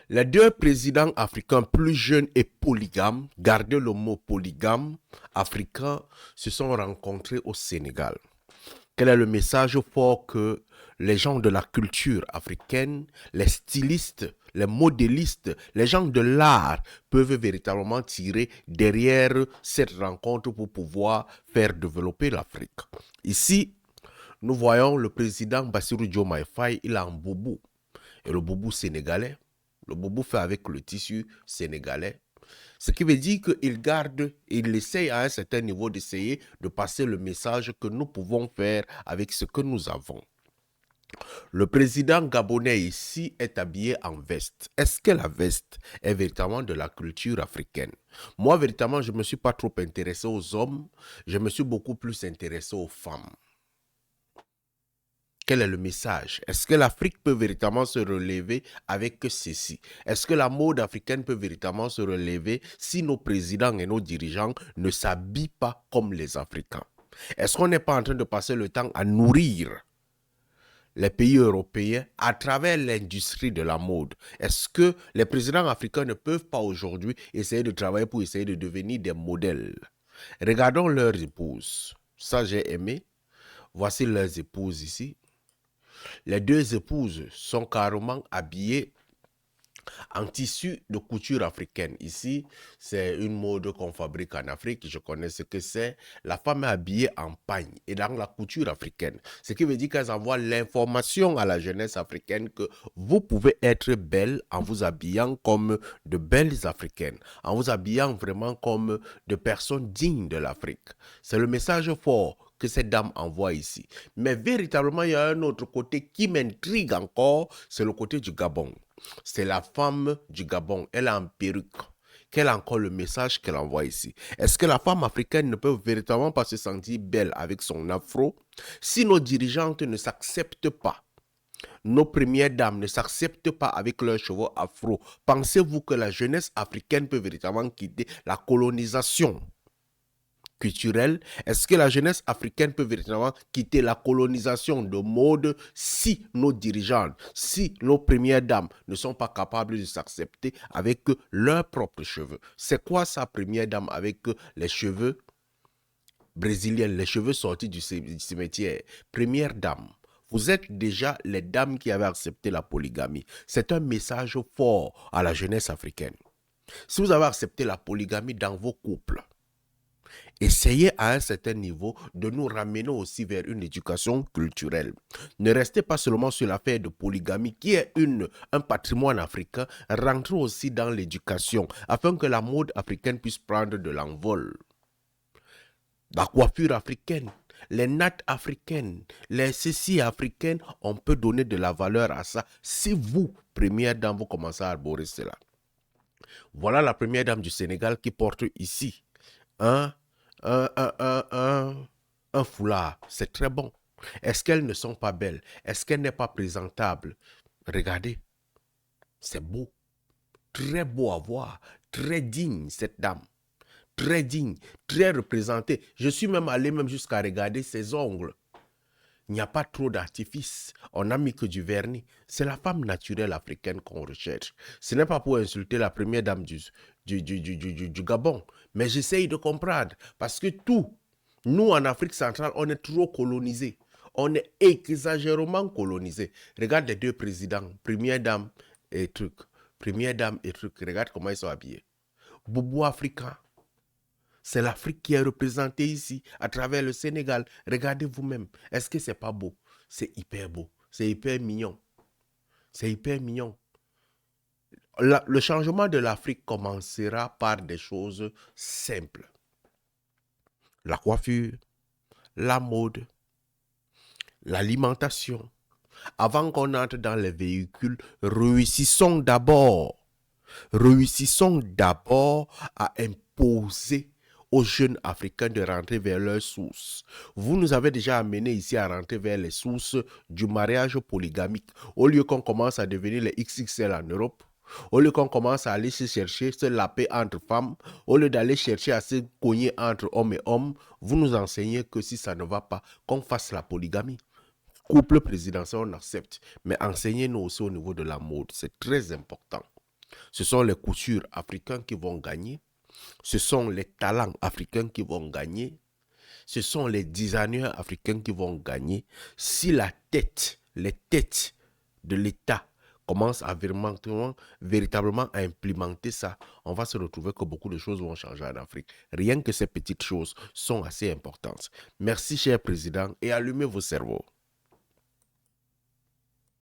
Les deux présidents africains plus jeunes et polygames, gardez le mot polygame, africains, se sont rencontrés au Sénégal. Quel est le message fort que les gens de la culture africaine, les stylistes, les modélistes, les gens de l'art peuvent véritablement tirer derrière cette rencontre pour pouvoir faire développer l'Afrique? Ici, nous voyons le président Bassirou Diomaye Faye, il a un boubou. Et le boubou sénégalais, le boubou fait avec le tissu sénégalais. Ce qui veut dire qu'il garde, il essaye à un certain niveau d'essayer de passer le message que nous pouvons faire avec ce que nous avons. Le président gabonais ici est habillé en veste. Est-ce que la veste est véritablement de la culture africaine? Moi, véritablement, je ne me suis pas trop intéressé aux hommes, je me suis beaucoup plus intéressé aux femmes. Quel est le message? Est-ce que l'Afrique peut véritablement se relever avec ceci? Est-ce que la mode africaine peut véritablement se relever si nos présidents et nos dirigeants ne s'habillent pas comme les Africains? Est-ce qu'on n'est pas en train de passer le temps à nourrir les pays européens à travers l'industrie de la mode? Est-ce que les présidents africains ne peuvent pas aujourd'hui essayer de travailler pour essayer de devenir des modèles? Regardons leurs épouses. Ça, j'ai aimé. Voici leurs épouses ici. Les deux épouses sont carrément habillées en tissu de couture africaine. Ici, c'est une mode qu'on fabrique en Afrique. Je connais ce que c'est. La femme est habillée en pagne et dans la couture africaine. Ce qui veut dire qu'elles envoient l'information à la jeunesse africaine que vous pouvez être belle en vous habillant comme de belles africaines, en vous habillant vraiment comme de personnes dignes de l'Afrique. C'est le message fort que cette dame envoie ici. Mais véritablement, il y a un autre côté qui m'intrigue encore, c'est le côté du Gabon. C'est la femme du Gabon, elle a une perruque. Quel est encore le message qu'elle envoie ici? Est-ce que la femme africaine ne peut véritablement pas se sentir belle avec son afro? Si nos dirigeantes ne s'acceptent pas, nos premières dames ne s'acceptent pas avec leurs cheveux afro, pensez-vous que la jeunesse africaine peut véritablement quitter la colonisation culturelle? Est-ce que la jeunesse africaine peut véritablement quitter la colonisation de mode si nos dirigeants, si nos premières dames ne sont pas capables de s'accepter avec leurs propres cheveux? C'est quoi sa première dame avec les cheveux brésiliens, les cheveux sortis du cimetière? Première dame. Vous êtes déjà les dames qui avaient accepté la polygamie. C'est un message fort à la jeunesse africaine. Si vous avez accepté la polygamie dans vos couples, essayez à un certain niveau de nous ramener aussi vers une éducation culturelle. Ne restez pas seulement sur l'affaire de polygamie qui est un patrimoine africain, rentrez aussi dans l'éducation afin que la mode africaine puisse prendre de l'envol. La coiffure africaine, les nattes africaines, les ceci africaines, on peut donner de la valeur à ça si vous, première dame, vous commencez à arborer cela. Voilà la première dame du Sénégal qui porte ici un un foulard, c'est très bon. Est-ce qu'elles ne sont pas belles? Est-ce qu'elle n'est pas présentable? Regardez, c'est beau, très beau à voir, très digne cette dame, très digne, très représentée. Je suis même allé jusqu'à regarder ses ongles. Il n'y a pas trop d'artifice, on n'a mis que du vernis. C'est la femme naturelle africaine qu'on recherche. Ce n'est pas pour insulter la première dame du Gabon, mais j'essaye de comprendre, parce que nous en Afrique centrale, on est trop colonisés. On est exagérément colonisés. Regarde les deux présidents, première dame et truc. Première dame et truc, regarde comment ils sont habillés. Boubou africain. C'est l'Afrique qui est représentée ici, à travers le Sénégal. Regardez vous-même. Est-ce que c'est pas beau? C'est hyper beau. C'est hyper mignon. C'est hyper mignon. Le changement de l'Afrique commencera par des choses simples. La coiffure, la mode, l'alimentation. Avant qu'on entre dans les véhicules, réussissons d'abord à imposer aux jeunes Africains de rentrer vers leurs sources. Vous nous avez déjà amené ici à rentrer vers les sources du mariage polygamique. Au lieu qu'on commence à devenir les XXL en Europe, au lieu qu'on commence à aller se chercher, se laper entre femmes, au lieu d'aller chercher à se cogner entre hommes et hommes, vous nous enseignez que si ça ne va pas, qu'on fasse la polygamie. Couple présidentiel, on accepte. Mais enseignez-nous aussi au niveau de la mode. C'est très important. Ce sont les coutures africains qui vont gagner. Ce sont les talents africains qui vont gagner. Ce sont les designers africains qui vont gagner. Si les têtes de l'État commencent à véritablement à implémenter ça, on va se retrouver que beaucoup de choses vont changer en Afrique. Rien que ces petites choses sont assez importantes. Merci, cher président, et allumez vos cerveaux.